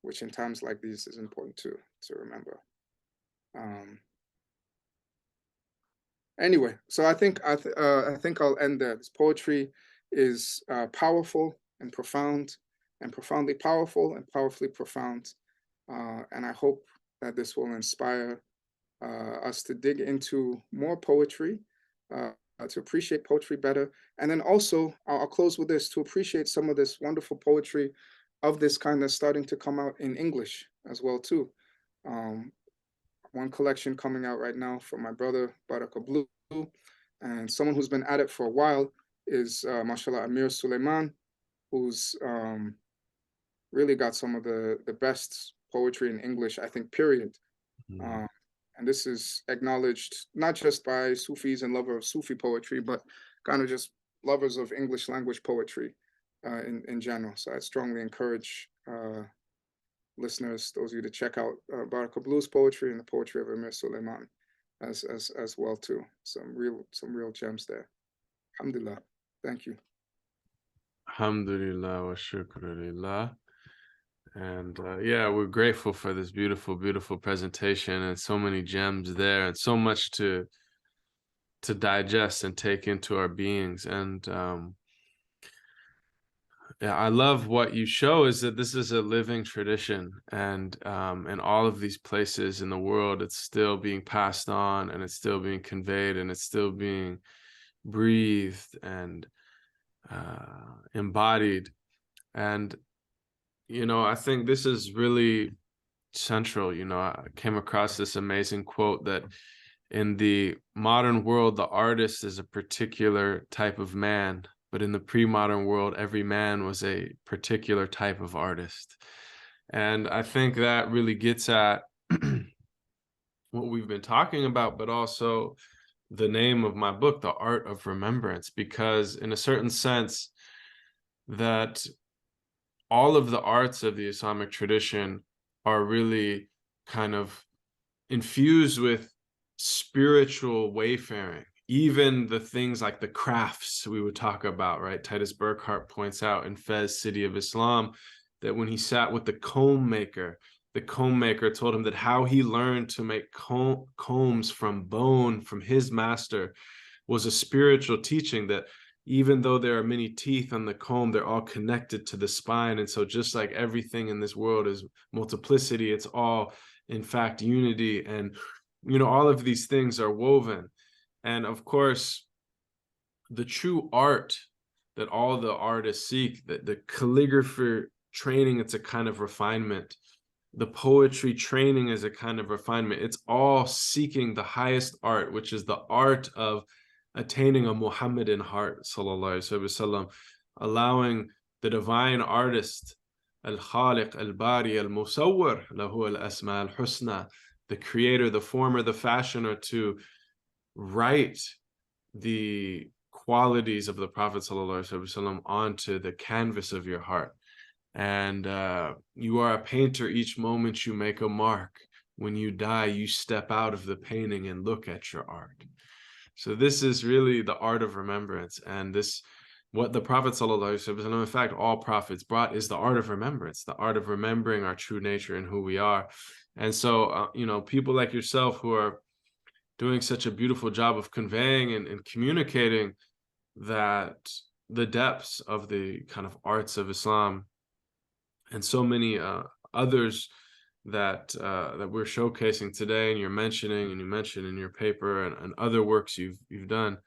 which in times like these is important to remember. Anyway, so I think I'll end there. This poetry is powerful and profound, and profoundly powerful and powerfully profound. And I hope that this will inspire us to dig into more poetry, to appreciate poetry better. And then also, I'll close with this, to appreciate some of this wonderful poetry of this kind that's starting to come out in English as well too. One collection coming out right now from my brother, Baraka Blue, and someone who's been at it for a while is, mashallah, Amir Suleiman, who's really got some of the best poetry in English, I think, period. And this is acknowledged not just by Sufis and lovers of Sufi poetry, but kind of just lovers of English language poetry in general. So I strongly encourage listeners, those of you to check out Baraka Blue's poetry and the poetry of Amir Suleiman as well too. Some real gems there. Alhamdulillah. Thank you. Alhamdulillah wa shukrulillah. And yeah, we're grateful for this beautiful, beautiful presentation, and so many gems there, and so much to digest and take into our beings. And yeah, I love what you show is that this is a living tradition, and in all of these places in the world, it's still being passed on, and it's still being conveyed, and it's still being breathed and embodied. And I think this is really central. I came across this amazing quote that in the modern world, the artist is a particular type of man, but in the pre-modern world, every man was a particular type of artist. And I think that really gets at what we've been talking about, but also the name of my book, The Art of Remembrance, because in a certain sense that all of the arts of the Islamic tradition are really kind of infused with spiritual wayfaring. Even the things like the crafts we would talk about, right? Titus Burckhardt points out in Fez, City of Islam, that when he sat with the comb maker told him that how he learned to make combs from bone from his master was a spiritual teaching, that even though there are many teeth on the comb, they're all connected to the spine. And so just like everything in this world is multiplicity, it's all in fact unity. And all of these things are woven. And of course, the true art that all the artists seek, the calligraphy training, it's a kind of refinement. The poetry training is a kind of refinement. It's all seeking the highest art, which is the art of attaining a Muhammadan heart, sallallahu alaihi wasallam, allowing the divine artist, al-Khaliq, al-Bari, al-Musawwir, lahu al-asma al-husna, the creator, the former, the fashioner, to write the qualities of the Prophet sallallahu alaihi wasallam onto the canvas of your heart. And you are a painter. Each moment you make a mark. When you die, you step out of the painting and look at your art. So this is really the art of remembrance. And this, what the Prophet ﷺ, in fact, all prophets brought, is the art of remembrance, the art of remembering our true nature and who we are. And so, people like yourself who are doing such a beautiful job of conveying and communicating that the depths of the kind of arts of Islam, and so many others that we're showcasing today, and you're mentioning, and you mentioned in your paper, and other works you've done,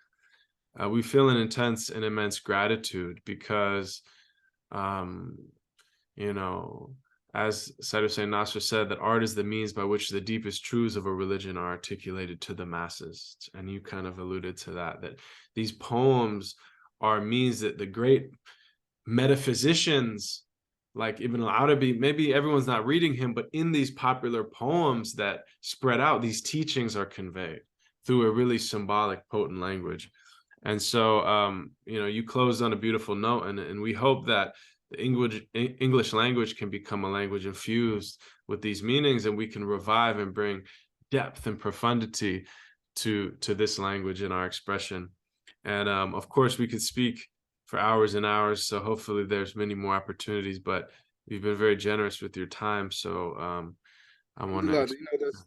we feel an intense and immense gratitude because, as Said Hussein Nasr said, that art is the means by which the deepest truths of a religion are articulated to the masses. And you kind of alluded to that these poems are means that the great metaphysicians like Ibn al-Arabi, maybe everyone's not reading him, but in these popular poems that spread out, these teachings are conveyed through a really symbolic, potent language. And so, you closed on a beautiful note, and we hope that the English language can become a language infused with these meanings, and we can revive and bring depth and profundity to this language in our expression. And of course, we could speak for hours and hours, so hopefully there's many more opportunities, but you've been very generous with your time. So I want to,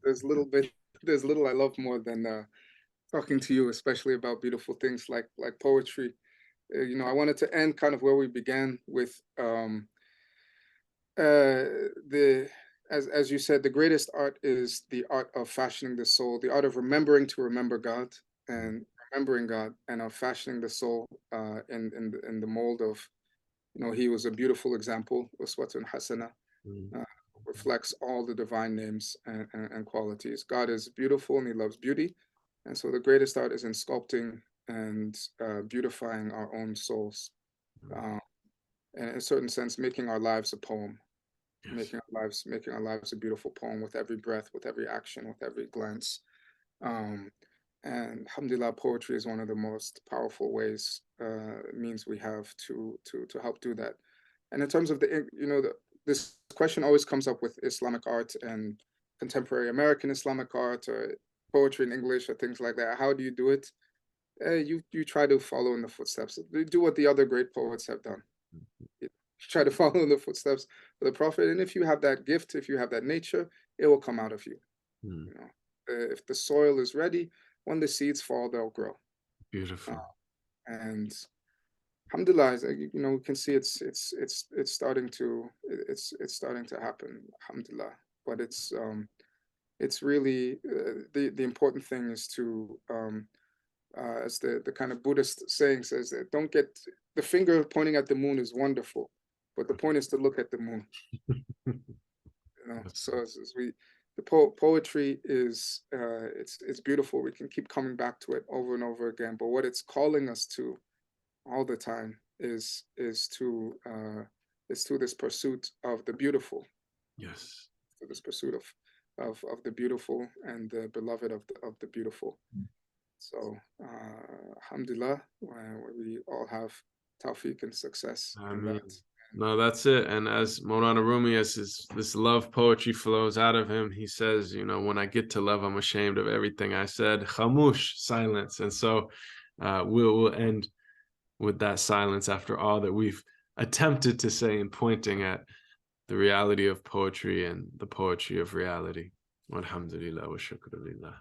there's little I love more than talking to you, especially about beautiful things like poetry. I wanted to end kind of where we began with as you said, the greatest art is the art of fashioning the soul, the art of remembering to remember God, and remembering God, and of fashioning the soul in the mold of, he was a beautiful example, Uswatun Hasana, reflects all the divine names and qualities. God is beautiful and he loves beauty. And so the greatest art is in sculpting and beautifying our own souls. And in a certain sense, making our lives a poem, making our lives a beautiful poem with every breath, with every action, with every glance. And alhamdulillah, poetry is one of the most powerful ways, means we have to help do that. And in terms of this question always comes up with Islamic art and contemporary American Islamic art, or poetry in English, or things like that. How do you do it? You try to follow in the footsteps. Do what the other great poets have done. You try to follow in the footsteps of the Prophet, and if you have that gift, if you have that nature, it will come out of you. If the soil is ready, when the seeds fall, they'll grow. Beautiful. And alhamdulillah, we can see it's starting to happen, alhamdulillah. But it's really the important thing is to as the kind of Buddhist saying says, that don't get the finger pointing at the moon is wonderful, but the point is to look at the moon. So as the poetry is it's beautiful. We can keep coming back to it over and over again, but what it's calling us to all the time is to this pursuit of the beautiful, Yes. For this pursuit of the beautiful and the beloved of the beautiful. So alhamdulillah, we all have tawfiq and success in that. No, that's it. And as Maulana Rumi, as this love poetry flows out of him, he says, you know, when I get to love, I'm ashamed of everything I said. Khamush, silence. And so we'll end with that silence after all that we've attempted to say and pointing at the reality of poetry and the poetry of reality. Alhamdulillah wa shukr lillah.